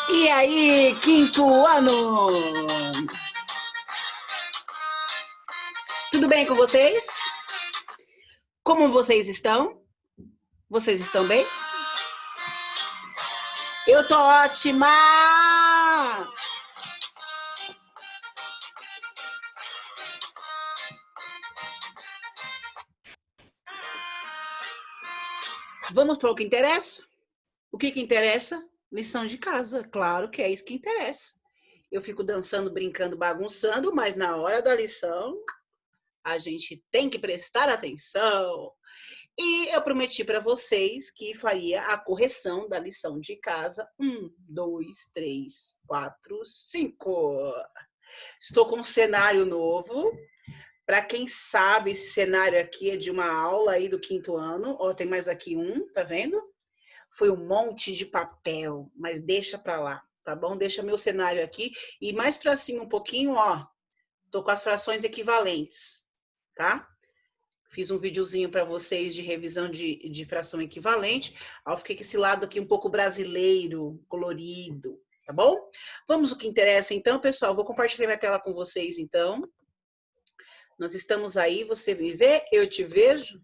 E aí, quinto ano? Tudo bem com vocês? Como vocês estão? Vocês estão bem? Eu tô ótima! Vamos para o que interessa? O que interessa? Lição de casa, claro que é isso que interessa. Eu fico dançando, brincando, bagunçando, mas na hora da lição a gente tem que prestar atenção. E eu prometi para vocês que faria a correção da lição de casa 1, 2, 3, 4, 5. Estou com um cenário novo. Para quem sabe, esse cenário aqui é de uma aula aí do quinto ano. Ó, tem mais aqui um, tá vendo? Foi um monte de papel, mas deixa para lá, tá bom? Deixa meu cenário aqui. E mais para cima um pouquinho, ó, tô com as frações equivalentes, tá? Fiz um videozinho para vocês de revisão de fração equivalente. Aí eu fiquei com esse lado aqui um pouco brasileiro, colorido, tá bom? Vamos ao que interessa então, pessoal. Vou compartilhar minha tela com vocês então. Nós estamos aí, você me vê, eu te vejo.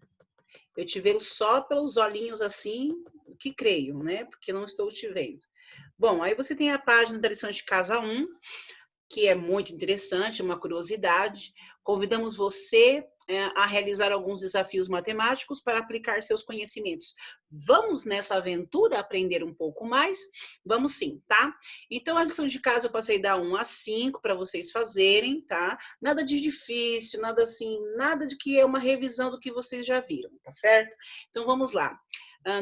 Eu te vejo só pelos olhinhos assim, que creio, né? Porque não estou te vendo. Bom, aí você tem a página da lição de casa 1, que é muito interessante, uma curiosidade. Convidamos você a realizar alguns desafios matemáticos para aplicar seus conhecimentos. Vamos nessa aventura aprender um pouco mais? Vamos sim, tá? Então, a lição de casa eu passei da 1 a 5 para vocês fazerem, tá? Nada de difícil, nada assim, nada de que é uma revisão do que vocês já viram, tá certo? Então, vamos lá.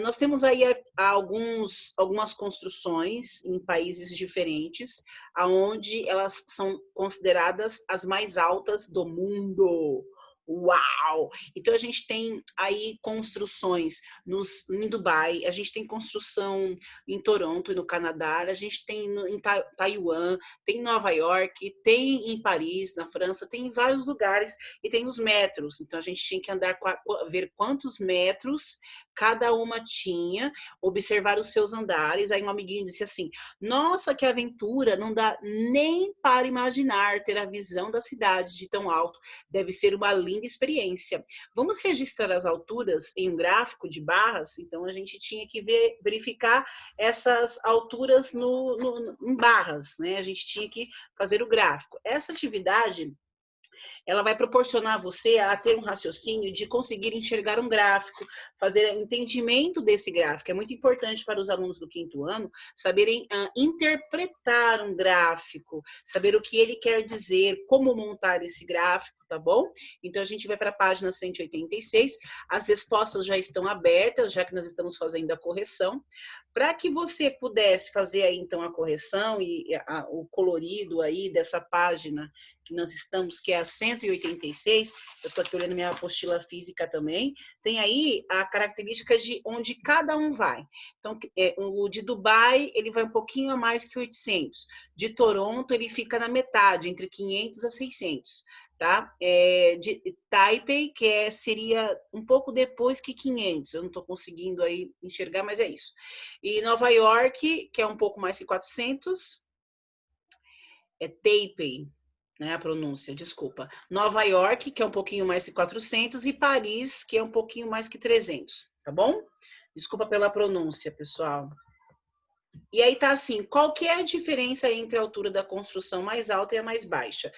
Nós temos aí algumas construções em países diferentes, aonde elas são consideradas as mais altas do mundo. Uau! Então a gente tem aí construções em Dubai, a gente tem construção em Toronto e no Canadá, a gente tem em Taiwan, tem em Nova York, tem em Paris, na França, tem em vários lugares e tem os metros. Então a gente tinha que andar ver quantos metros cada uma tinha, observar os seus andares. Aí um amiguinho disse assim: nossa, que aventura, não dá nem para imaginar ter a visão da cidade de tão alto. Deve ser uma linda experiência. Vamos registrar as alturas em um gráfico de barras? Então a gente tinha que verificar essas alturas em barras, né? A gente tinha que fazer o gráfico. Essa atividade ela vai proporcionar você a ter um raciocínio de conseguir enxergar um gráfico, fazer entendimento desse gráfico. É muito importante para os alunos do quinto ano saberem interpretar um gráfico, saber o que ele quer dizer, como montar esse gráfico, tá bom? Então a gente vai para a página 186, as respostas já estão abertas, já que nós estamos fazendo a correção. Para que você pudesse fazer aí então a correção e o colorido aí dessa página que nós estamos, que é a 186, eu estou aqui olhando minha apostila física também, tem aí a característica de onde cada um vai. Então, o de Dubai, ele vai um pouquinho a mais que 800. De Toronto, ele fica na metade, entre 500 a 600. Tá? De Taipei, que seria um pouco depois que 500, eu não estou conseguindo aí enxergar, mas é isso. E Nova York, que é um pouco mais que 400, é Taipei, né, a pronúncia, desculpa. Nova York, que é um pouquinho mais que 400, e Paris, que é um pouquinho mais que 300, tá bom? Desculpa pela pronúncia, pessoal. E aí tá assim, qual que é a diferença entre a altura da construção mais alta e a mais baixa?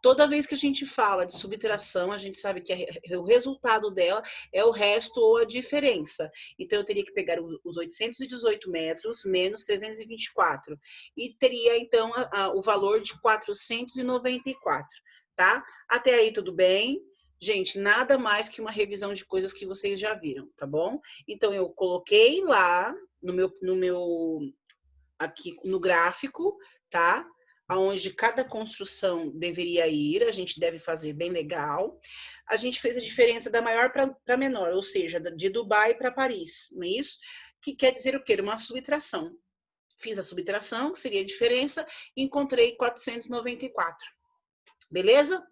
Toda vez que a gente fala de subtração, a gente sabe que o resultado dela é o resto ou a diferença. Então, eu teria que pegar os 818 metros menos 324. E teria, então, o valor de 494, tá? Até aí, tudo bem? Gente, nada mais que uma revisão de coisas que vocês já viram, tá bom? Então, eu coloquei lá aqui no gráfico, tá? Aonde cada construção deveria ir, a gente deve fazer bem legal. A gente fez a diferença da maior para menor, ou seja, de Dubai para Paris, não é isso? Que quer dizer o quê? Uma subtração. Fiz a subtração, que seria a diferença, e encontrei 494. Beleza?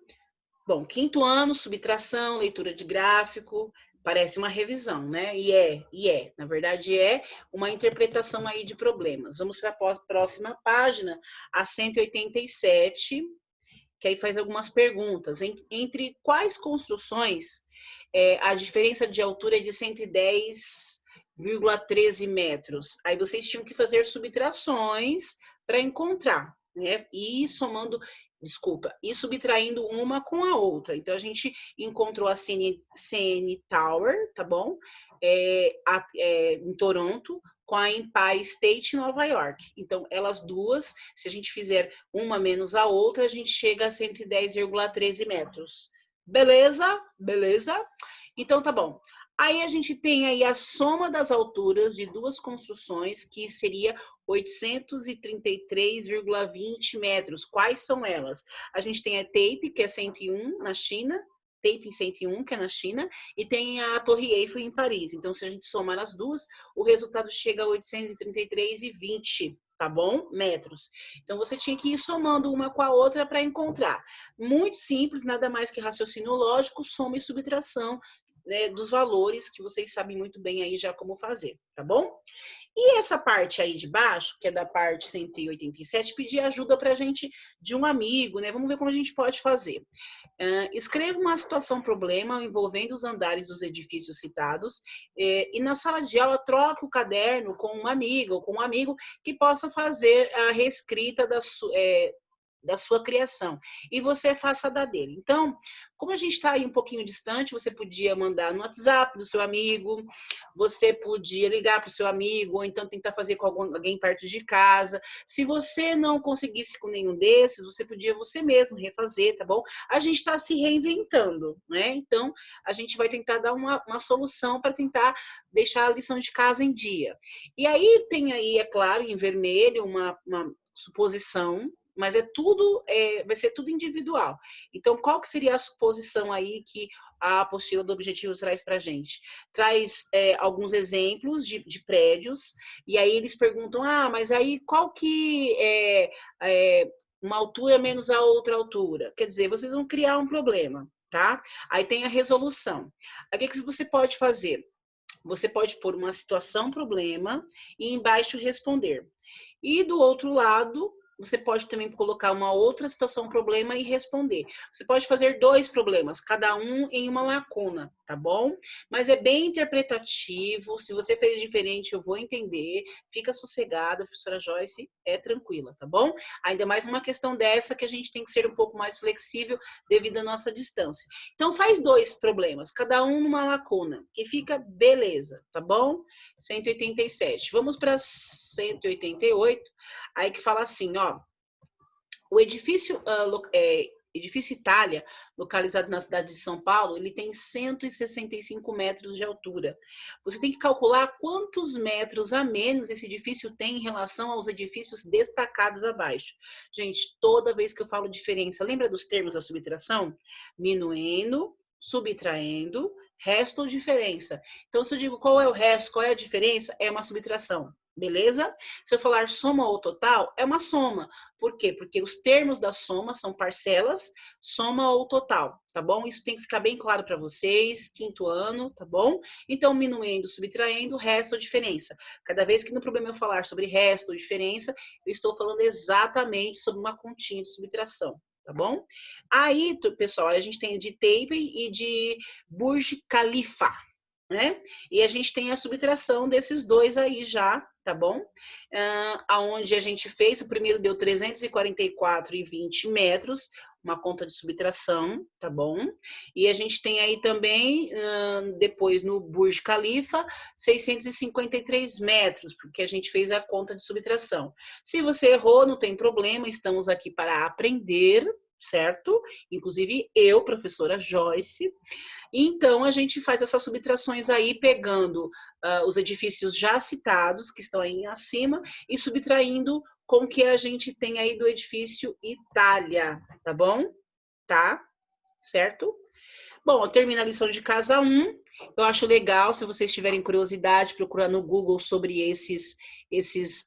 Bom, quinto ano, subtração, leitura de gráfico, Parece uma revisão, né? Na verdade, é uma interpretação aí de problemas. Vamos para a próxima página, a 187, que aí faz algumas perguntas. Entre quais construções a diferença de altura é de 110,13 metros? Aí vocês tinham que fazer subtrações para encontrar, né? E subtraindo uma com a outra. Então, a gente encontrou a CN Tower, tá bom? Em Toronto, com a Empire State em Nova York. Então, elas duas, se a gente fizer uma menos a outra, a gente chega a 110,13 metros. Beleza? Beleza? Então, tá bom. Aí a gente tem aí a soma das alturas de duas construções, que seria 833,20 metros. Quais são elas? A gente tem a Tape, que é 101 na China, Tape em 101, que é na China, e tem a Torre Eiffel em Paris. Então, se a gente somar as duas, o resultado chega a 833,20, tá bom? Metros. Então, você tinha que ir somando uma com a outra para encontrar. Muito simples, nada mais que raciocínio lógico, soma e subtração, né, dos valores que vocês sabem muito bem aí já como fazer, tá bom? E essa parte aí de baixo, que é da parte 187, pedir ajuda para a gente de um amigo, né? Vamos ver como a gente pode fazer. Escreva uma situação problema envolvendo os andares dos edifícios citados e na sala de aula troque o caderno com uma amiga ou com um amigo que possa fazer a reescrita da sua criação, e você faça da dele. Então, como a gente está aí um pouquinho distante, você podia mandar no WhatsApp do seu amigo, você podia ligar para o seu amigo, ou então tentar fazer com alguém perto de casa. Se você não conseguisse com nenhum desses, você podia você mesmo refazer, tá bom? A gente está se reinventando, né? Então, a gente vai tentar dar uma solução para tentar deixar a lição de casa em dia. E aí tem aí, é claro, em vermelho, uma suposição, mas vai ser tudo individual. Então, qual que seria a suposição aí que a apostila do objetivo traz para a gente? Traz alguns exemplos de prédios, e aí eles perguntam, mas aí qual que uma altura menos a outra altura? Quer dizer, vocês vão criar um problema, tá? Aí tem a resolução. Aí o que você pode fazer? Você pode pôr uma situação problema e embaixo responder. E do outro lado, você pode também colocar uma outra situação problema e responder. Você pode fazer 2 problemas, cada um em uma lacuna, tá bom? Mas é bem interpretativo. Se você fez diferente, eu vou entender. Fica sossegada, a professora Joyce é tranquila, tá bom? Ainda mais uma questão dessa que a gente tem que ser um pouco mais flexível devido à nossa distância. Então, faz 2 problemas, cada um numa lacuna, que fica beleza, tá bom? 187. Vamos para 188, aí que fala assim, ó, o edifício Itália, localizado na cidade de São Paulo, ele tem 165 metros de altura. Você tem que calcular quantos metros a menos esse edifício tem em relação aos edifícios destacados abaixo. Gente, toda vez que eu falo diferença, lembra dos termos da subtração? Minuendo, subtraindo, resto ou diferença. Então, se eu digo qual é o resto, qual é a diferença, é uma subtração. Beleza? Se eu falar soma ou total, é uma soma. Por quê? Porque os termos da soma são parcelas, soma ou total, tá bom? Isso tem que ficar bem claro para vocês, 5º ano, tá bom? Então, minuendo, subtraindo, resto ou diferença. Cada vez que no problema eu falar sobre resto ou diferença, eu estou falando exatamente sobre uma continha de subtração, tá bom? Aí, pessoal, a gente tem de Tape e de Burj Khalifa, né? E a gente tem a subtração desses dois aí já, tá bom? Aonde a gente fez, o primeiro deu 344,20 metros, uma conta de subtração, tá bom? E a gente tem aí também, depois no Burj Khalifa, 653 metros, porque a gente fez a conta de subtração. Se você errou, não tem problema, estamos aqui para aprender, certo? Inclusive eu, professora Joyce. Então, a gente faz essas subtrações aí, pegando os edifícios já citados, que estão aí acima, e subtraindo com o que a gente tem aí do edifício Itália, tá bom? Tá? Certo? Bom, termina a lição de casa 1. Eu acho legal, se vocês tiverem curiosidade, procurar no Google sobre esses esses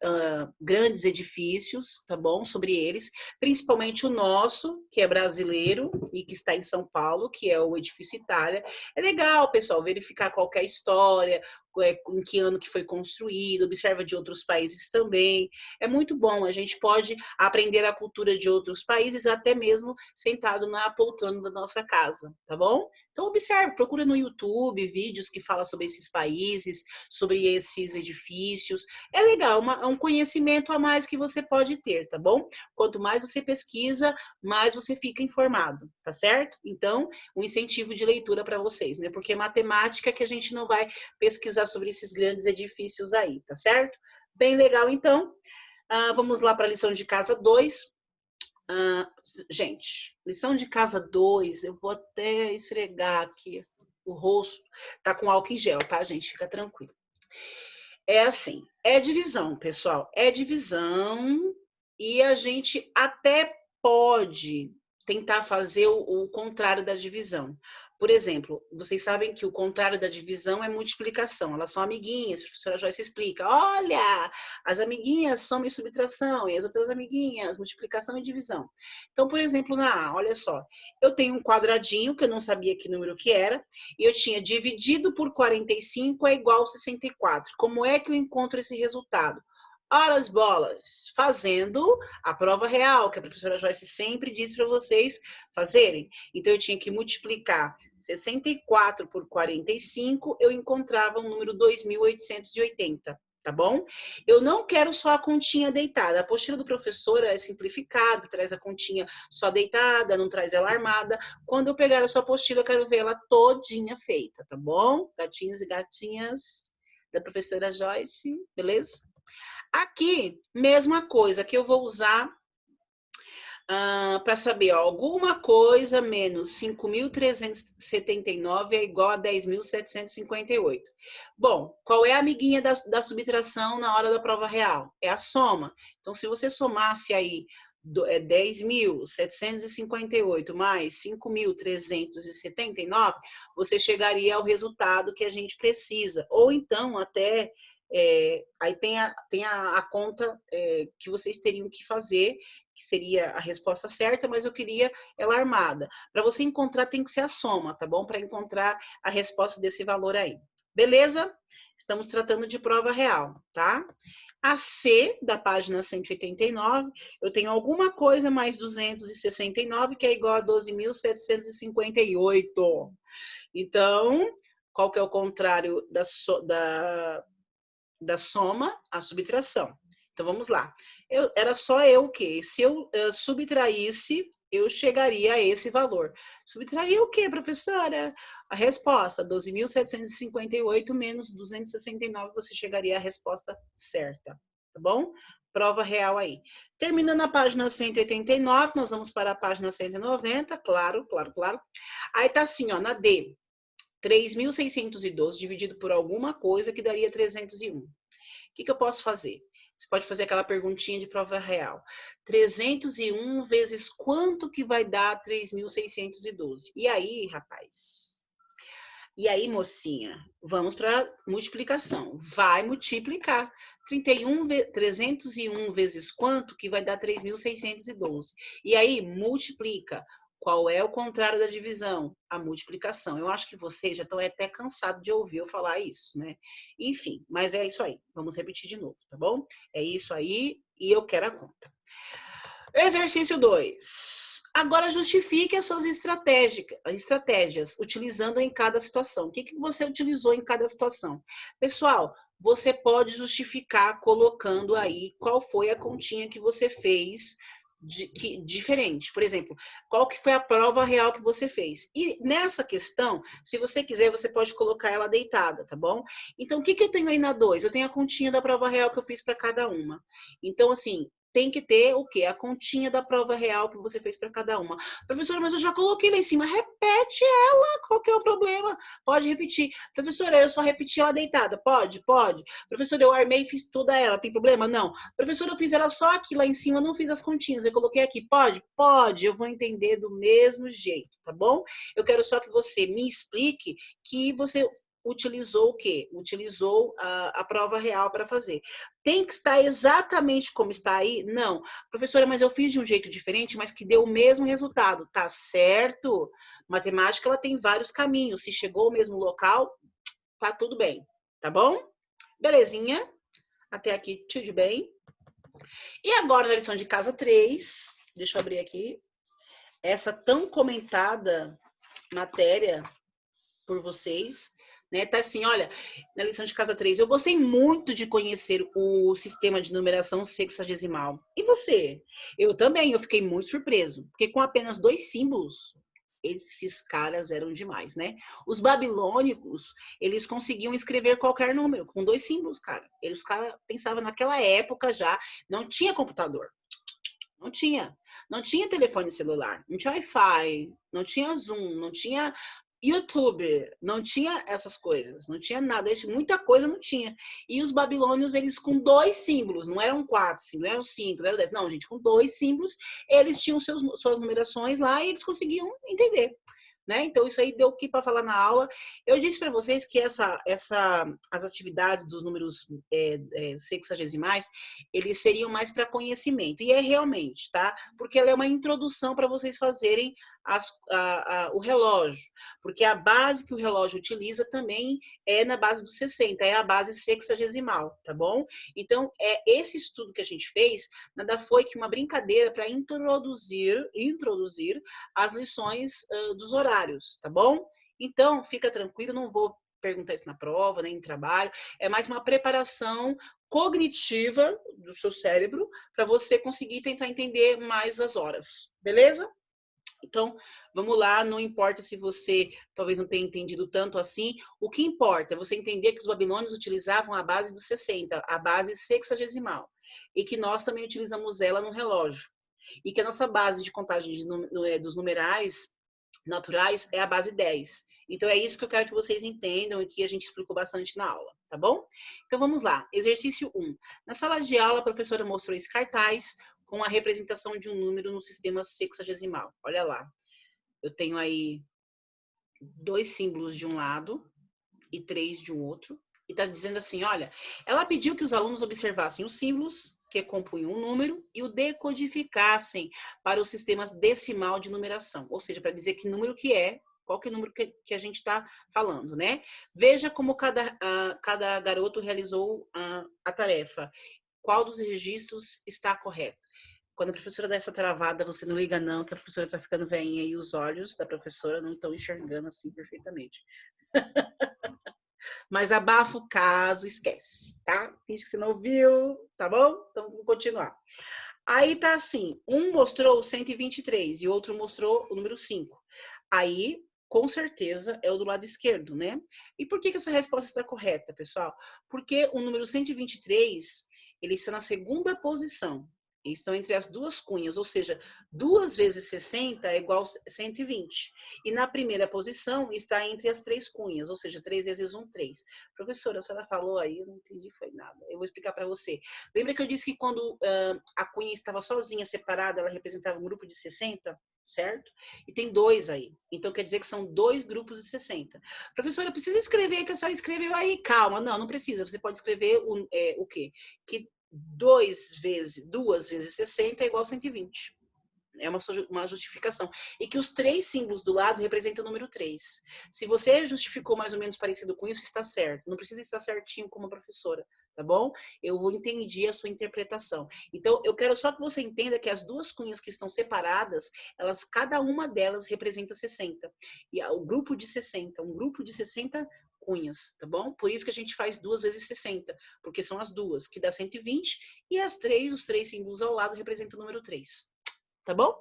grandes edifícios, tá bom? Sobre eles, principalmente o nosso, que é brasileiro e que está em São Paulo, que é o Edifício Itália. É legal, pessoal, verificar qualquer história, em que ano que foi construído, observa de outros países também. É muito bom, a gente pode aprender a cultura de outros países, até mesmo sentado na poltrona da nossa casa, tá bom? Então observe, procura no YouTube vídeos que falam sobre esses países, sobre esses edifícios. É legal, é um conhecimento a mais que você pode ter, tá bom? Quanto mais você pesquisa, mais você fica informado, tá certo? Então, um incentivo de leitura para vocês, né? Porque matemática que a gente não vai pesquisar sobre esses grandes edifícios aí, tá certo? Bem legal, então. Vamos lá para a lição de casa 2. Gente, lição de casa 2, eu vou até esfregar aqui o rosto. Tá com álcool em gel, tá, gente? Fica tranquilo. É assim, é divisão, pessoal. É divisão e a gente até pode tentar fazer o contrário da divisão. Por exemplo, vocês sabem que o contrário da divisão é multiplicação. Elas são amiguinhas, a professora Joyce explica. Olha, as amiguinhas soma e subtração, e as outras amiguinhas, multiplicação e divisão. Então, por exemplo, na A, olha só, eu tenho um quadradinho, que eu não sabia que número que era, e eu tinha dividido por 45 é igual a 64. Como é que eu encontro esse resultado? Ora as bolas, fazendo a prova real, que a professora Joyce sempre diz para vocês fazerem. Então, eu tinha que multiplicar 64 por 45, eu encontrava um número 2.880, tá bom? Eu não quero só a continha deitada. A apostila do professor é simplificada, traz a continha só deitada, não traz ela armada. Quando eu pegar a sua apostila, eu quero ver ela todinha feita, tá bom? Gatinhos e gatinhas da professora Joyce, beleza? Aqui, mesma coisa, que eu vou usar para saber, ó, alguma coisa menos 5.379 é igual a 10.758. Bom, qual é a amiguinha da subtração na hora da prova real? É a soma. Então, se você somasse aí 10.758 mais 5.379, você chegaria ao resultado que a gente precisa. Ou então, até... aí tem a conta que vocês teriam que fazer, que seria a resposta certa, mas eu queria ela armada. Para você encontrar, tem que ser a soma, tá bom? Para encontrar a resposta desse valor aí. Beleza? Estamos tratando de prova real, tá? A C, da página 189, eu tenho alguma coisa mais 269, que é igual a 12.758. Então, qual que é o contrário da soma? A subtração. Então, vamos lá. Era só eu o quê? Se eu subtraísse, eu chegaria a esse valor. Subtrair o quê, professora? A resposta, 12.758 menos 269, você chegaria à resposta certa, tá bom? Prova real aí. Terminando a página 189, nós vamos para a página 190, claro. Aí tá assim, ó, na D, 3.612 dividido por alguma coisa que daria 301. O que eu posso fazer? Você pode fazer aquela perguntinha de prova real. 301 vezes quanto que vai dar 3.612? E aí, rapaz? E aí, mocinha? Vamos para multiplicação. Vai multiplicar. 301 vezes quanto que vai dar 3.612? E aí, multiplica. Qual é o contrário da divisão? A multiplicação. Eu acho que vocês já estão até cansados de ouvir eu falar isso, né? Enfim, mas é isso aí. Vamos repetir de novo, tá bom? É isso aí e eu quero a conta. Exercício 2. Agora justifique as suas estratégias utilizando em cada situação. O que você utilizou em cada situação? Pessoal, você pode justificar colocando aí qual foi a continha que você fez diferente. Por exemplo, qual que foi a prova real que você fez? E nessa questão, se você quiser, você pode colocar ela deitada, tá bom? Então, o que eu tenho aí na 2? Eu tenho a continha da prova real que eu fiz para cada uma. Então, assim, tem que ter o quê? A continha da prova real que você fez para cada uma. Professora, mas eu já coloquei lá em cima. Repete ela. Qual que é o problema? Pode repetir. Professora, eu só repeti ela deitada. Pode? Pode. Professora, eu armei e fiz toda ela. Tem problema? Não. Professora, eu fiz ela só aqui lá em cima, não fiz as continhas. Eu coloquei aqui. Pode? Pode. Eu vou entender do mesmo jeito, tá bom? Eu quero só que você me explique que você utilizou o quê? Utilizou a prova real para fazer. Tem que estar exatamente como está aí? Não. Professora, mas eu fiz de um jeito diferente, mas que deu o mesmo resultado. Tá certo? Matemática, ela tem vários caminhos. Se chegou ao mesmo local, tá tudo bem. Tá bom? Belezinha? Até aqui, tudo bem? E agora, na lição de casa 3, deixa eu abrir aqui, essa tão comentada matéria por vocês, né? Tá assim, olha, na lição de casa 3, eu gostei muito de conhecer o sistema de numeração sexagesimal. E você? Eu também, eu fiquei muito surpreso, porque com apenas 2 símbolos, esses caras eram demais, né? Os babilônicos, eles conseguiam escrever qualquer número com 2 símbolos, cara. Os caras pensavam naquela época já, não tinha computador. Não tinha. Não tinha telefone celular, não tinha Wi-Fi, não tinha Zoom, não tinha YouTube, não tinha essas coisas, não tinha nada, muita coisa não tinha. E os babilônios, eles com 2 símbolos, não eram 4 símbolos, não eram 5, não eram 10, não, gente, com 2 símbolos, eles tinham suas numerações lá e eles conseguiam entender. Né? Então, isso aí deu o que para falar na aula. Eu disse para vocês que as atividades dos números sexagesimais, eles seriam mais para conhecimento. E é realmente, tá? Porque ela é uma introdução para vocês fazerem o relógio. Porque a base que o relógio utiliza também é na base dos 60, é a base sexagesimal, tá bom? Então, esse estudo que a gente fez, nada foi que uma brincadeira para introduzir as lições dos horários, tá bom? Então, fica tranquilo, não vou perguntar isso na prova, nem em trabalho, é mais uma preparação cognitiva do seu cérebro para você conseguir tentar entender mais as horas, beleza? Então, vamos lá, não importa se você talvez não tenha entendido tanto assim, o que importa é você entender que os babilônios utilizavam a base dos 60, a base sexagesimal, e que nós também utilizamos ela no relógio, e que a nossa base de contagem dos numerais naturais é a base 10. Então, é isso que eu quero que vocês entendam e que a gente explicou bastante na aula, tá bom? Então, vamos lá. Exercício 1. Na sala de aula, a professora mostrou esse cartaz com a representação de um número no sistema sexagesimal. Olha lá. Eu tenho aí 2 símbolos de um lado e 3 de um outro. E está dizendo assim, olha, ela pediu que os alunos observassem os símbolos que compunham um número e o decodificassem para o sistema decimal de numeração. Ou seja, para dizer que número que é, qual que é o número que a gente está falando, né? Veja como cada garoto realizou a tarefa. Qual dos registros está correto? Quando a professora dá essa travada, você não liga não, que a professora está ficando velhinha e os olhos da professora não estão enxergando assim perfeitamente. Mas abafa o caso, esquece, tá? Finge que você não ouviu, tá bom? Então, vamos continuar. Aí tá assim, um mostrou o 123 e outro mostrou o número 5. Aí, com certeza, é o do lado esquerdo, né? E por que essa resposta está correta, pessoal? Porque o número 123, ele está na segunda posição. Eles estão entre as duas cunhas, ou seja, 2 vezes 60 é igual a 120. E na primeira posição está entre as 3 cunhas, ou seja, 3 vezes 1, 3. Professora, a senhora falou aí, eu não entendi, foi nada. Eu vou explicar para você. Lembra que eu disse que quando a cunha estava sozinha, separada, ela representava um grupo de 60, certo? E tem 2 aí. Então, quer dizer que são 2 grupos de 60. Professora, precisa escrever que a senhora escreveu aí. Calma, não precisa. Você pode escrever o quê? Que 2 vezes 60 é igual a 120. É uma justificação. E que os 3 símbolos do lado representam o número 3. Se você justificou mais ou menos parecido com isso, está certo. Não precisa estar certinho como a professora, tá bom? Eu vou entender a sua interpretação. Então, eu quero só que você entenda que as duas cunhas que estão separadas, cada uma delas representa 60. E o grupo de 60, um grupo de 60 cunhas, tá bom? Por isso que a gente faz 2 vezes 60, porque são as duas, que dá 120, e os 3 símbolos ao lado representam o número 3. Tá bom?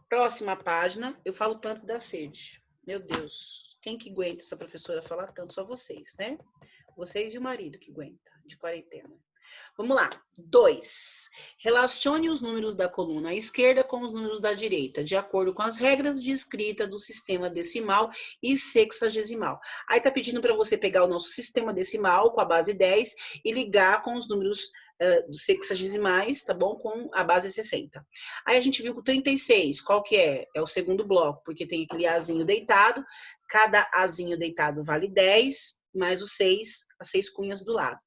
Próxima página, eu falo tanto da sede. Meu Deus, quem que aguenta essa professora falar tanto? Só vocês, né? Vocês e o marido que aguenta, de quarentena. Vamos lá. 2. Relacione os números da coluna à esquerda com os números da direita, de acordo com as regras de escrita do sistema decimal e sexagesimal. Aí tá pedindo para você pegar o nosso sistema decimal com a base 10 e ligar com os números dos sexagesimais, tá bom? Com a base 60. Aí a gente viu com 36, qual que é? É o segundo bloco, porque tem aquele azinho deitado, cada azinho deitado vale 10, mais os 6, as 6 cunhas do lado.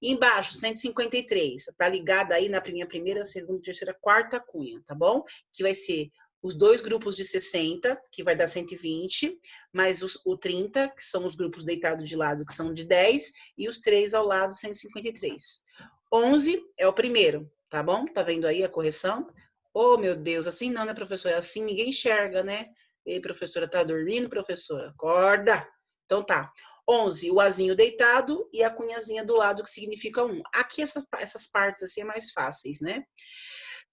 E embaixo, 153, tá ligada aí na minha primeira, segunda, terceira, quarta cunha, tá bom? Que vai ser os dois grupos de 60, que vai dar 120, mais o 30, que são os grupos deitados de lado, que são de 10, e os 3 ao lado, 153. 11 é o primeiro, tá bom? Tá vendo aí a correção? Oh, meu Deus, assim não, né, professora? Assim ninguém enxerga, né? Ei, professora, tá dormindo, professora? Acorda! Então tá. 11, o azinho deitado e a cunhazinha do lado, que significa 1. Aqui essas partes assim é mais fáceis, né?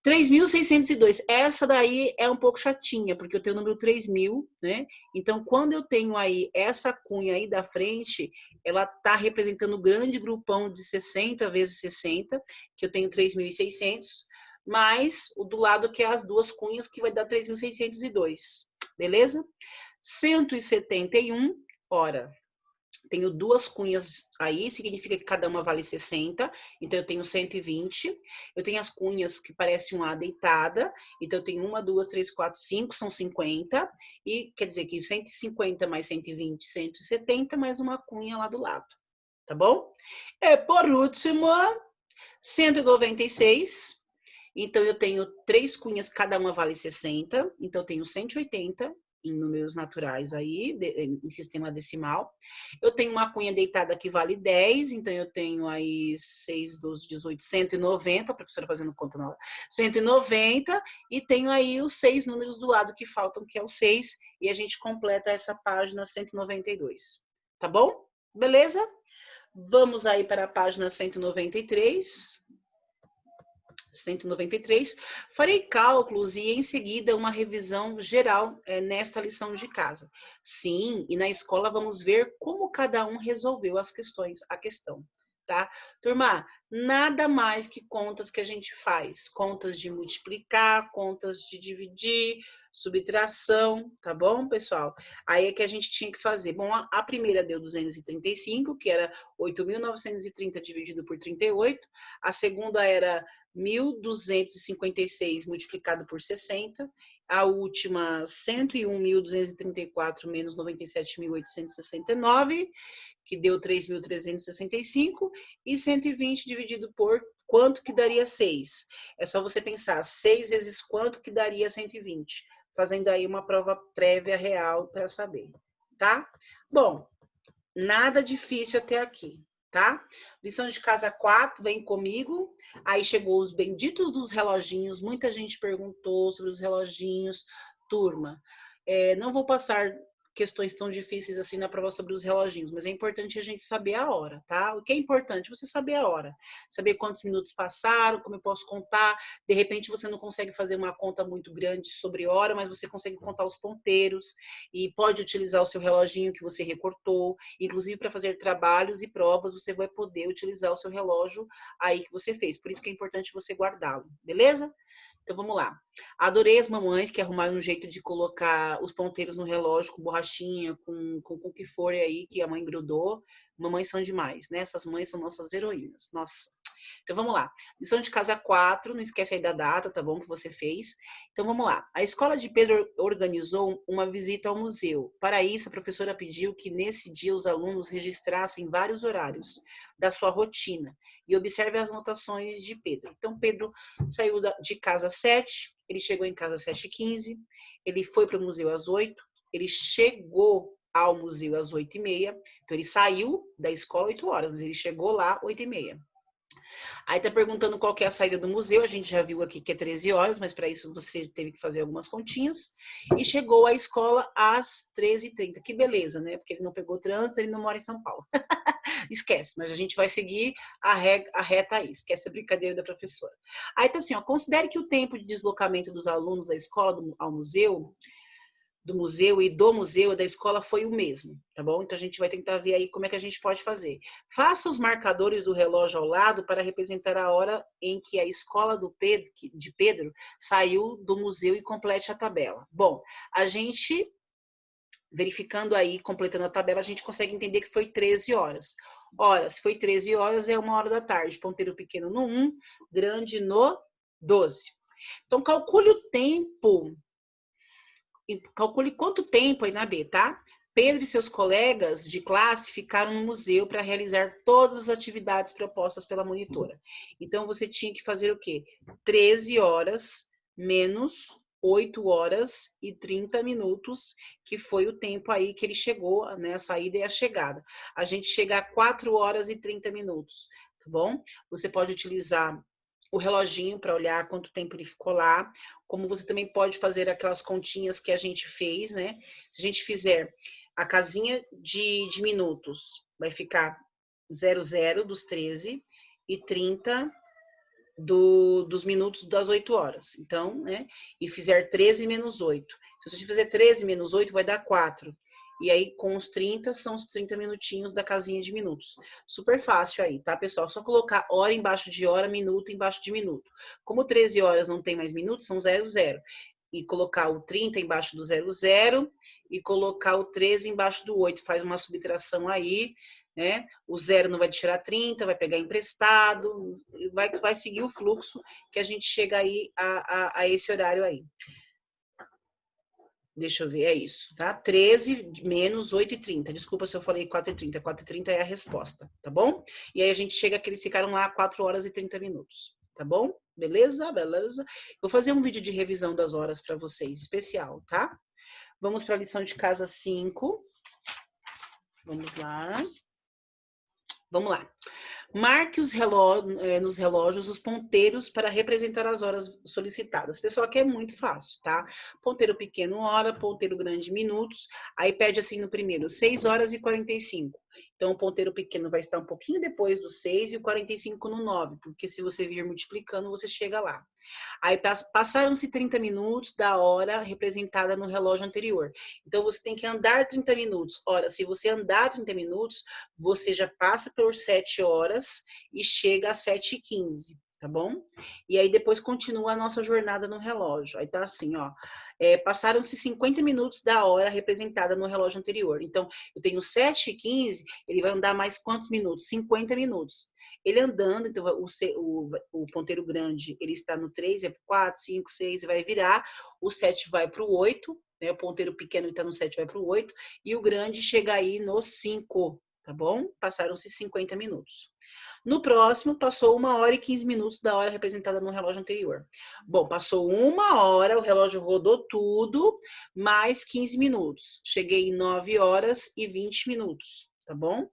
3.602, essa daí é um pouco chatinha, porque eu tenho o número 3.000, né? Então, quando eu tenho aí essa cunha aí da frente, ela tá representando o grande grupão de 60 vezes 60, que eu tenho 3.600, mais o do lado que é as duas cunhas, que vai dar 3.602, beleza? 171, ora, tenho duas cunhas aí, significa que cada uma vale 60, então eu tenho 120. Eu tenho as cunhas que parecem uma deitada, então eu tenho 1, 2, 3, 4, 5, são 50. E quer dizer que 150 mais 120, 170, mais uma cunha lá do lado, tá bom? E por último, 196. Então eu tenho 3 cunhas, cada uma vale 60, então eu tenho 180 em números naturais aí, em sistema decimal. Eu tenho uma cunha deitada que vale 10, então eu tenho aí 6, 12, 18, 190, a professora fazendo conta na hora, 190, e tenho aí os 6 números do lado que faltam, que é o 6, e a gente completa essa página 192. Tá bom? Beleza? Vamos aí para a página 193. 193, farei cálculos e em seguida uma revisão geral nesta lição de casa. Sim, e na escola vamos ver como cada um resolveu a questão, tá? Turma, nada mais que contas que a gente faz, contas de multiplicar, contas de dividir, subtração, tá bom, pessoal? Aí é que a gente tinha que fazer. Bom, a primeira deu 235, que era 8.930 dividido por 38, a segunda era 1.256 multiplicado por 60, a última 101.234 menos 97.869, que deu 3.365, e 120 dividido por quanto que daria 6. É só você pensar, 6 vezes quanto que daria 120, fazendo aí uma prova prévia real para saber, tá? Bom, nada difícil até aqui, tá? Lição de casa 4, vem comigo. Aí chegou os benditos dos reloginhos, muita gente perguntou sobre os reloginhos. Turma, não vou passar questões tão difíceis assim na prova sobre os reloginhos, mas é importante a gente saber a hora, tá? O que é importante? Você saber a hora, saber quantos minutos passaram, como eu posso contar. De repente você não consegue fazer uma conta muito grande sobre hora, mas você consegue contar os ponteiros e pode utilizar o seu reloginho que você recortou. Inclusive, para fazer trabalhos e provas, você vai poder utilizar o seu relógio aí que você fez. Por isso que é importante você guardá-lo, beleza? Então, vamos lá. Adorei as mamães que arrumaram um jeito de colocar os ponteiros no relógio com borrachinha, com o que for aí que a mãe grudou. Mamães são demais, né? Essas mães são nossas heroínas. Nossa. Então, vamos lá. Lição de casa 4, não esquece aí da data, tá bom, que você fez. Então, vamos lá. A escola de Pedro organizou uma visita ao museu. Para isso, a professora pediu que nesse dia os alunos registrassem vários horários da sua rotina e observe as anotações de Pedro. Então, Pedro saiu de casa às 7, ele chegou em casa às 7h15, ele foi para o museu às 8, ele chegou ao museu às 8h30, então ele saiu da escola 8 horas, mas ele chegou lá 8h30. Aí tá perguntando qual que é a saída do museu, a gente já viu aqui que é 13 horas, mas para isso você teve que fazer algumas continhas. E chegou à escola às 13h30, que beleza, né? Porque ele não pegou trânsito, ele não mora em São Paulo. Esquece, mas a gente vai seguir a reta aí, esquece a brincadeira da professora. Aí tá assim, ó, considere que o tempo de deslocamento dos alunos da escola ao museu do museu e do museu da escola foi o mesmo, tá bom? Então a gente vai tentar ver aí como é que a gente pode fazer. Faça os marcadores do relógio ao lado para representar a hora em que a escola de Pedro saiu do museu e complete a tabela. Bom, a gente verificando aí, completando a tabela, a gente consegue entender que foi 13 horas. Ora, se foi 13 horas, é 1 hora da tarde. Ponteiro pequeno no 1, grande no 12. Então, calcule o tempo. Calcule quanto tempo aí na B, tá? Pedro e seus colegas de classe ficaram no museu para realizar todas as atividades propostas pela monitora. Então, você tinha que fazer o quê? 13 horas menos 8 horas e 30 minutos, que foi o tempo aí que ele chegou, né? A saída e a chegada. A gente chega a 4 horas e 30 minutos, tá bom? Você pode utilizar o reloginho para olhar quanto tempo ele ficou lá, como você também pode fazer aquelas continhas que a gente fez, né? Se a gente fizer a casinha de minutos, vai ficar 00 dos 13 e 30 dos minutos das 8 horas. Então, né? E fizer 13 menos 8. Então, se a gente fizer 13 menos 8, vai dar 4. E aí, com os 30, são os 30 minutinhos da casinha de minutos. Super fácil aí, tá, pessoal? Só colocar hora embaixo de hora, minuto embaixo de minuto. Como 13 horas não tem mais minutos, são 00. E colocar o 30 embaixo do 00 e colocar o 13 embaixo do 8. Faz uma subtração aí, né? O 0 não vai tirar 30, vai pegar emprestado, vai seguir o fluxo que a gente chega aí a esse horário aí. Deixa eu ver, é isso, tá? 13 menos 8h30. Desculpa se eu falei 4h30. 4h30 é a resposta, tá bom? E aí a gente chega que eles ficaram lá 4 horas e 30 minutos, tá bom? Beleza? Beleza? Vou fazer um vídeo de revisão das horas para vocês, especial, tá? Vamos para a lição de casa 5. Vamos lá. Vamos lá. Marque nos relógios os ponteiros para representar as horas solicitadas. Pessoal, aqui é muito fácil, tá? Ponteiro pequeno, hora, ponteiro grande, minutos. Aí pede assim no primeiro, 6 horas e 45. Então, o ponteiro pequeno vai estar um pouquinho depois do 6 e o 45 no 9, porque se você vir multiplicando, você chega lá. Aí passaram-se 30 minutos da hora representada no relógio anterior. Então, você tem que andar 30 minutos. Ora, se você andar 30 minutos, você já passa por 7 horas e chega às 7h15, tá bom? E aí depois continua a nossa jornada no relógio. Aí tá assim, ó. Passaram-se 50 minutos da hora representada no relógio anterior. Então, eu tenho 7h15, ele vai andar mais quantos minutos? 50 minutos. Ele andando, então o ponteiro grande, ele está no 3, é pro 4, 5, 6, e vai virar. O 7 vai para o 8, né? O ponteiro pequeno está no 7, vai para o 8. E o grande chega aí no 5, tá bom? Passaram-se 50 minutos. No próximo, passou 1 hora e 15 minutos da hora representada no relógio anterior. Bom, passou 1 hora, o relógio rodou tudo, mais 15 minutos. Cheguei em 9 horas e 20 minutos, tá bom?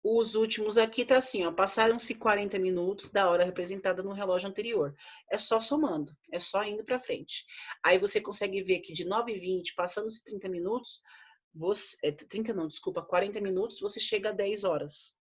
Os últimos aqui tá assim, ó, passaram-se 40 minutos da hora representada no relógio anterior. É só somando, é só indo para frente. Aí você consegue ver que de 9h20, passando-se 30 minutos, 30 não, desculpa, 40 minutos, você chega a 10 horas.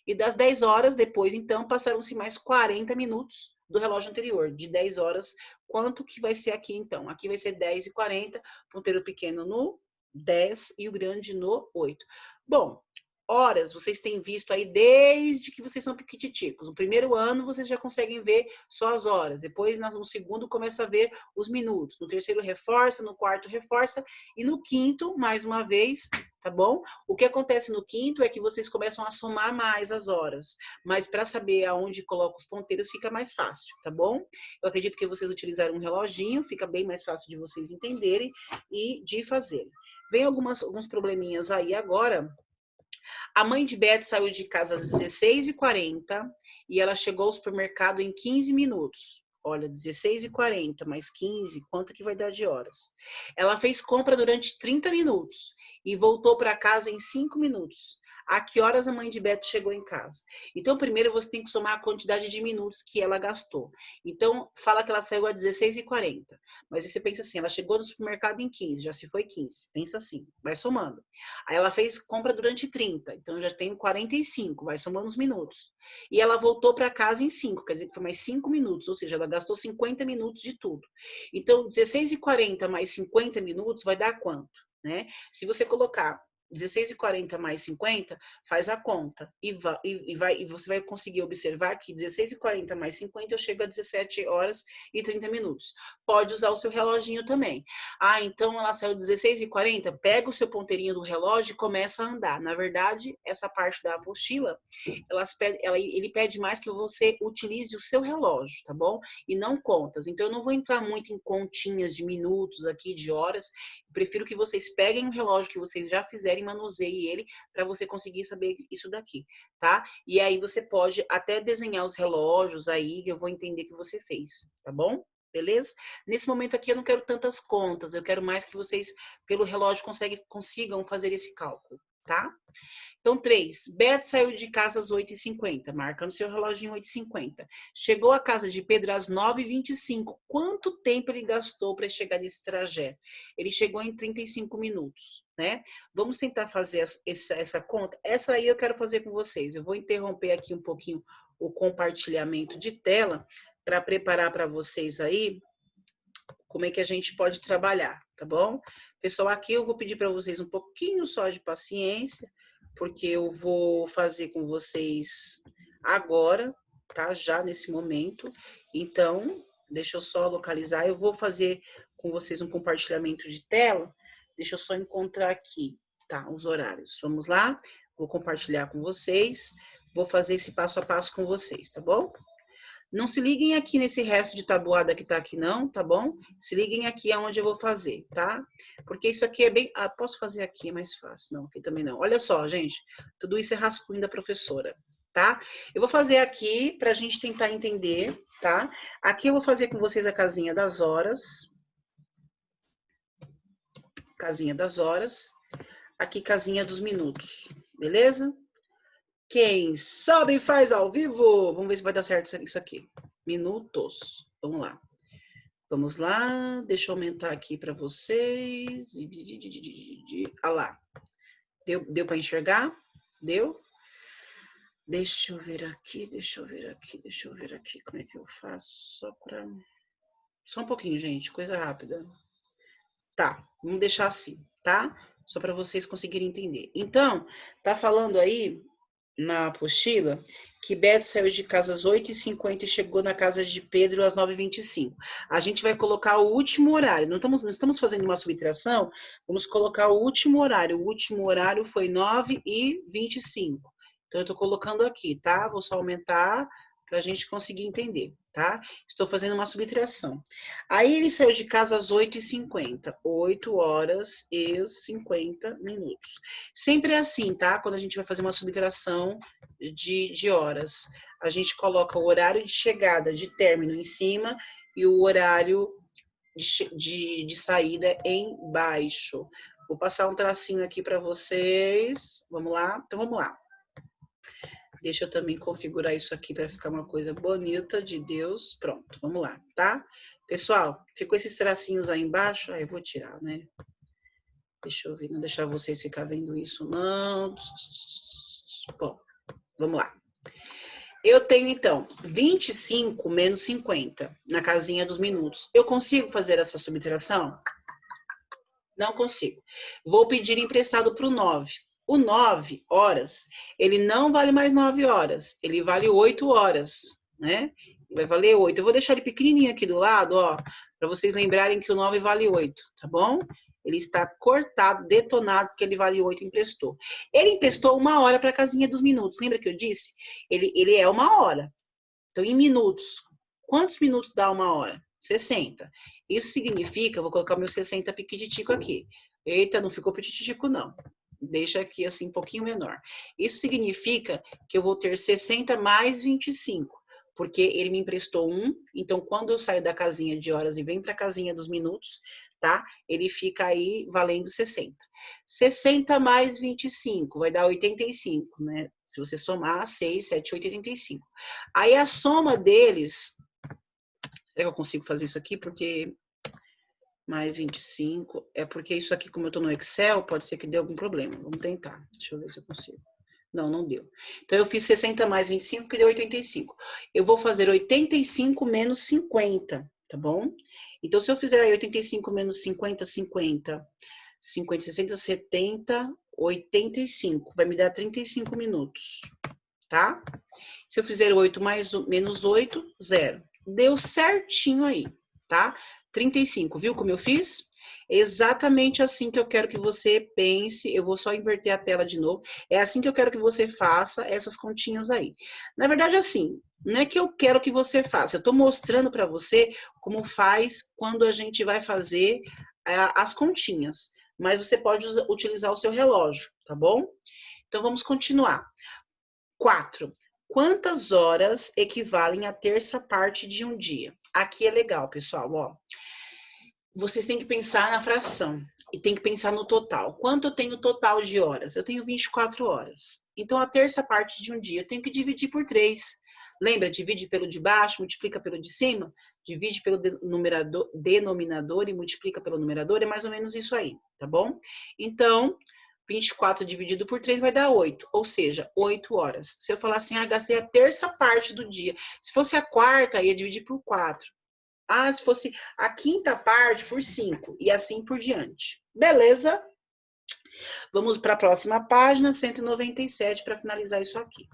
E das 10 horas, depois, então, passaram-se mais 40 minutos do relógio anterior, de 10 horas. Quanto que vai ser aqui, então? Aqui vai ser 10h40, ponteiro pequeno no 10 e o grande no 8. Bom, horas, vocês têm visto aí desde que vocês são piquititicos. No primeiro ano, vocês já conseguem ver só as horas. Depois, no segundo, começa a ver os minutos. No terceiro, reforça. No quarto, reforça. E no quinto, mais uma vez, tá bom? O que acontece no quinto é que vocês começam a somar mais as horas. Mas para saber aonde coloca os ponteiros, fica mais fácil, tá bom? Eu acredito que vocês utilizaram um reloginho, fica bem mais fácil de vocês entenderem e de fazerem. Vem alguns probleminhas aí agora. A mãe de Beth saiu de casa às 16h40 e ela chegou ao supermercado em 15 minutos. Olha, 16h40 mais 15, quanto que vai dar de horas? Ela fez compra durante 30 minutos e voltou para casa em 5 minutos. a que horas a mãe de Beto chegou em casa. Então, primeiro você tem que somar a quantidade de minutos que ela gastou. Então, fala que ela saiu às 16h40. Mas aí você pensa assim, ela chegou no supermercado em 15, já se foi 15. Pensa assim, vai somando. Aí ela fez compra durante 30, então eu já tenho 45, vai somando os minutos. E ela voltou para casa em 5, quer dizer que foi mais 5 minutos, ou seja, ela gastou 50 minutos de tudo. Então, 16h40 mais 50 minutos vai dar quanto? Né? Se você colocar 16h40 mais 50, faz a conta. E você vai conseguir observar que 16h40 mais 50 eu chego a 17h30. Pode usar o seu reloginho também. Ah, então ela saiu 16h40, pega o seu ponteirinho do relógio e começa a andar. Na verdade, essa parte da apostila, ele pede mais que você utilize o seu relógio, tá bom? E não contas. Então eu não vou entrar muito em continhas de minutos aqui, de horas. Prefiro que vocês peguem um relógio que vocês já fizeram e manuseiem ele para você conseguir saber isso daqui, tá? E aí você pode até desenhar os relógios aí, eu vou entender que você fez, tá bom? Beleza? Nesse momento aqui eu não quero tantas contas, eu quero mais que vocês, pelo relógio, consigam fazer esse cálculo, tá? Então, 3. Beto saiu de casa às 8h50, marca no seu reloginho 8h50. Chegou à casa de Pedro às 9h25. Quanto tempo ele gastou para chegar nesse trajeto? Ele chegou em 35 minutos, né? Vamos tentar fazer essa conta? Essa aí eu quero fazer com vocês. Eu vou interromper aqui um pouquinho o compartilhamento de tela para preparar para vocês aí como é que a gente pode trabalhar, tá bom? Pessoal, aqui eu vou pedir para vocês um pouquinho só de paciência, porque eu vou fazer com vocês agora, tá? Já nesse momento. Então, deixa eu só localizar. Eu vou fazer com vocês um compartilhamento de tela. Deixa eu só encontrar aqui, tá? Os horários. Vamos lá? Vou compartilhar com vocês. Vou fazer esse passo a passo com vocês, tá bom? Não se liguem aqui nesse resto de tabuada que tá aqui não, tá bom? Se liguem aqui aonde eu vou fazer, tá? Porque isso aqui é bem... Ah, posso fazer aqui, é mais fácil. Não, aqui também não. Olha só, gente. Tudo isso é rascunho da professora, tá? Eu vou fazer aqui pra gente tentar entender, tá? Aqui eu vou fazer com vocês a casinha das horas. Casinha das horas. Aqui, casinha dos minutos. Beleza? Quem sabe faz ao vivo. Vamos ver se vai dar certo isso aqui. Minutos. Vamos lá. Vamos lá. Deixa eu aumentar aqui para vocês. Ah lá. Deu para enxergar? Deu? Deixa eu ver aqui. Como é que eu faço? Só um pouquinho, gente. Coisa rápida. Tá. Vamos deixar assim, tá? Só para vocês conseguirem entender. Então, tá falando aí na apostila que Beto saiu de casa às 8h50 e chegou na casa de Pedro às 9h25. A gente vai colocar o último horário. Não estamos fazendo uma subtração, vamos colocar o último horário. O último horário foi 9h25. Então, eu tô colocando aqui, tá? Vou só aumentar para a gente conseguir entender, tá? Estou fazendo uma subtração. Aí ele saiu de casa às 8h50, 8h50. Sempre é assim, tá? Quando a gente vai fazer uma subtração de horas. A gente coloca o horário de chegada, de término em cima e o horário de saída embaixo. Vou passar um tracinho aqui para vocês. Vamos lá? Então, vamos lá. Deixa eu também configurar isso aqui para ficar uma coisa bonita de Deus. Pronto, vamos lá, tá? Pessoal, ficou esses tracinhos aí embaixo? Ah, eu vou tirar, né? Deixa eu ver, não deixar vocês ficar vendo isso, não. Bom, vamos lá. Eu tenho, então, 25 menos 50 na casinha dos minutos. Eu consigo fazer essa subtração? Não consigo. Vou pedir emprestado para o 9. O 9 horas, ele não vale mais 9 horas, ele vale 8 horas, né? Vai valer 8. Eu vou deixar ele pequenininho aqui do lado, ó, para vocês lembrarem que o 9 vale 8, tá bom? Ele está cortado, detonado, porque ele vale 8, emprestou. Ele emprestou 1 hora para a casinha dos minutos. Lembra que eu disse? Ele é 1 hora. Então, em minutos, quantos minutos dá 1 hora? 60. Isso significa, vou colocar o meu 60 piquititico aqui. Eita, não ficou piquititico, não. Deixa aqui assim um pouquinho menor. Isso significa que eu vou ter 60 mais 25, porque ele me emprestou 1. Então, quando eu saio da casinha de horas e venho para a casinha dos minutos, tá? Ele fica aí valendo 60. 60 mais 25 vai dar 85, né? Se você somar 6, 7, 8, 85. Aí a soma deles... Será que eu consigo fazer isso aqui? Porque mais 25... É porque isso aqui, como eu tô no Excel, pode ser que dê algum problema. Vamos tentar. Deixa eu ver se eu consigo. Não, não deu. Então, eu fiz 60 mais 25, que deu 85. Eu vou fazer 85 menos 50, tá bom? Então, se eu fizer aí 85 menos 50, 50, 50, 60, 70, 85. Vai me dar 35 minutos, tá? Se eu fizer 8 mais, menos 8, 0. Deu certinho aí, tá? 35, viu como eu fiz? Exatamente assim que eu quero que você pense. Eu vou só inverter a tela de novo. É assim que eu quero que você faça essas continhas aí. Na verdade, assim, não é que eu quero que você faça. Eu tô mostrando para você como faz quando a gente vai fazer as continhas. Mas você pode utilizar o seu relógio, tá bom? Então, vamos continuar. 4. Quantas horas equivalem à terça parte de um dia? Aqui é legal, pessoal, ó. Vocês têm que pensar na fração e tem que pensar no total. Quanto eu tenho total de horas? Eu tenho 24 horas. Então, a terça parte de um dia eu tenho que dividir por 3. Lembra? Divide pelo de baixo, multiplica pelo de cima, divide pelo denominador e multiplica pelo numerador. É mais ou menos isso aí, tá bom? Então, 24 dividido por 3 vai dar 8, ou seja, 8 horas. Se eu falar assim, gastei a terça parte do dia. Se fosse a quarta, ia dividir por 4. Se fosse a quinta parte, por 5. E assim por diante. Beleza? Vamos para a próxima página, 197, para finalizar isso aqui.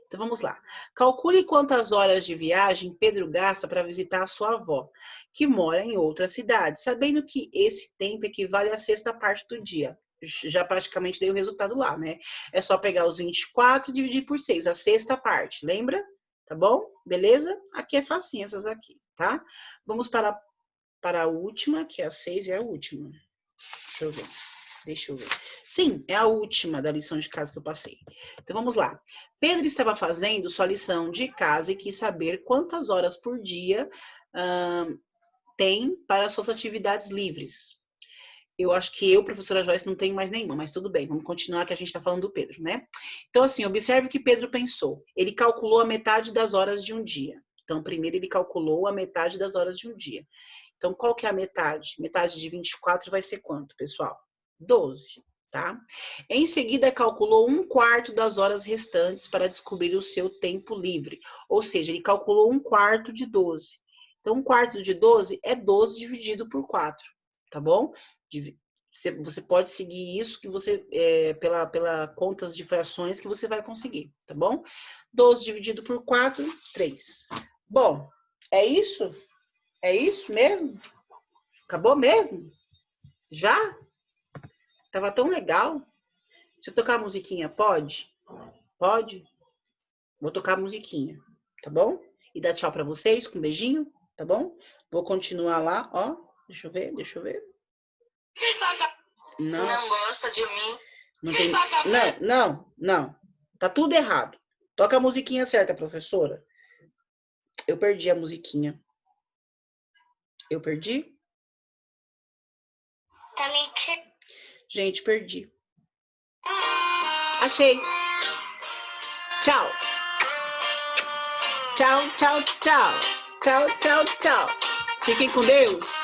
Então, vamos lá. Calcule quantas horas de viagem Pedro gasta para visitar a sua avó, que mora em outra cidade, sabendo que esse tempo equivale à sexta parte do dia. Já praticamente dei o resultado lá, né? É só pegar os 24 e dividir por 6, a sexta parte, lembra? Tá bom? Beleza? Aqui é facinho essas aqui, tá? Vamos para a última, que é a 6, é a última. Deixa eu ver. Sim, é a última da lição de casa que eu passei. Então, vamos lá. Pedro estava fazendo sua lição de casa e quis saber quantas horas por dia tem para suas atividades livres. Eu acho que eu, professora Joyce, não tenho mais nenhuma, mas tudo bem, vamos continuar que a gente está falando do Pedro, né? Então, assim, observe o que Pedro pensou. Ele calculou a metade das horas de um dia. Então, primeiro ele calculou a metade das horas de um dia. Então, qual que é a metade? Metade de 24 vai ser quanto, pessoal? 12, tá? Em seguida, calculou 1/4 das horas restantes para descobrir o seu tempo livre. Ou seja, ele calculou 1/4 de 12. Então, 1/4 de 12 é 12 dividido por 4, tá bom? Você pode seguir isso que você, pela contas de frações que você vai conseguir, tá bom? 12 dividido por 4, 3. Bom, é isso? É isso mesmo? Acabou mesmo? Já? Tava tão legal. Se eu tocar a musiquinha, pode? Pode? Vou tocar a musiquinha, tá bom? E dar tchau pra vocês com um beijinho, tá bom? Vou continuar lá, ó. Deixa eu ver, deixa eu ver. Nossa. Não gosta de mim. Não tem... Não. Tá tudo errado. Toca a musiquinha certa, professora. Eu perdi a musiquinha. Eu perdi? Gente, perdi. Achei. Tchau. Tchau, tchau, tchau. Tchau, tchau, tchau. Fiquem com Deus.